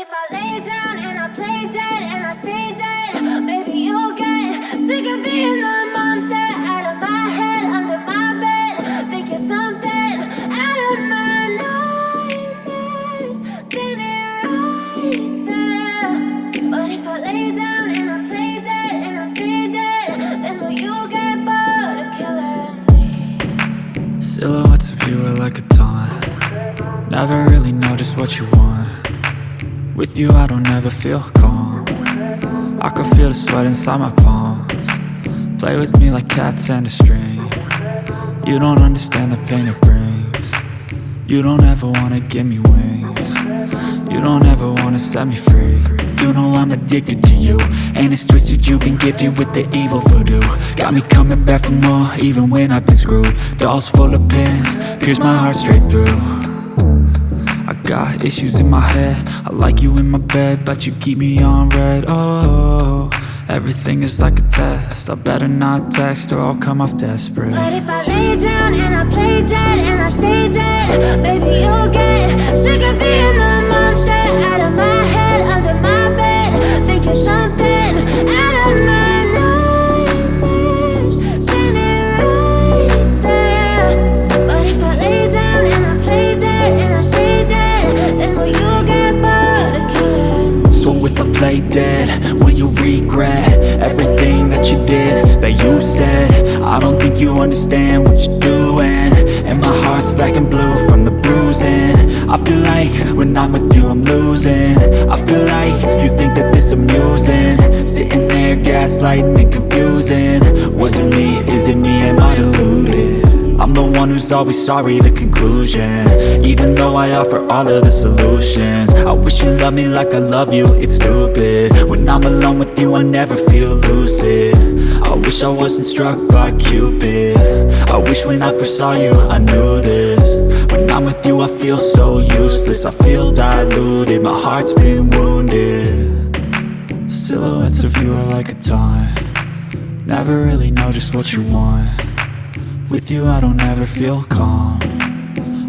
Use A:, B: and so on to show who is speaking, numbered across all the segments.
A: if I lay down and I play dead and I stay dead, maybe you'll get sick of being the monster out of my head, under my bed. Think you're something out of my nightmares, standing right there. But if I lay down and I play dead and I stay dead, then will you get bored of killing me?
B: Silhouettes of you are like a taunt. Never really know just what you want. With you I don't ever feel calm. I can feel the sweat inside my palms. Play with me like cats and a string. You don't understand the pain it brings. You don't ever wanna give me wings. You don't ever wanna set me free. You know I'm addicted to you, and it's twisted, you've been gifted with the evil voodoo. Got me coming back for more, even when I've been screwed. Dolls full of pins, pierce my heart straight through. I got issues in my head, I like you in my bed, but you keep me on red. Oh, everything is like a test, I better not text or I'll come off desperate.
A: But if I lay down and I play dead and I stay dead, baby you'll get sick of being the monster out of my head, under my bed. Think you're something out of my nightmares, standing right there. But if I lay down and I play dead and I stay dead, then will you get bored of killing me?
B: So if I play dead, will you regret everything that you did, that you said? I don't think you understand what you're doing, and my heart's black and blue from the bruising. I feel like when I'm with you I'm losing. I feel like you think that this amusing, sitting there gaslighting and confusing. Was it me? Is it me? Am I deluded? I'm the one who's always sorry, the conclusion, even though I offer all of the solutions. I wish you loved me like I love you, it's stupid. When I'm alone with you I never feel lucid. I wish I wasn't struck by Cupid. I wish when I first saw you I knew this. When I'm with you I feel so useless, I feel diluted, my heart's been wounded. Silhouettes of you are like a taunt. Never really know just what you want. With you I don't ever feel calm.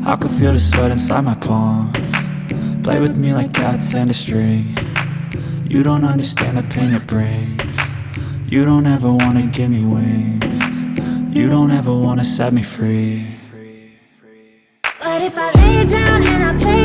B: I can feel the sweat inside my palms. Play with me like cats and a string. You don't understand the pain it brings. You don't ever wanna give me wings. You don't ever wanna set me free.
A: But if I lay down and I play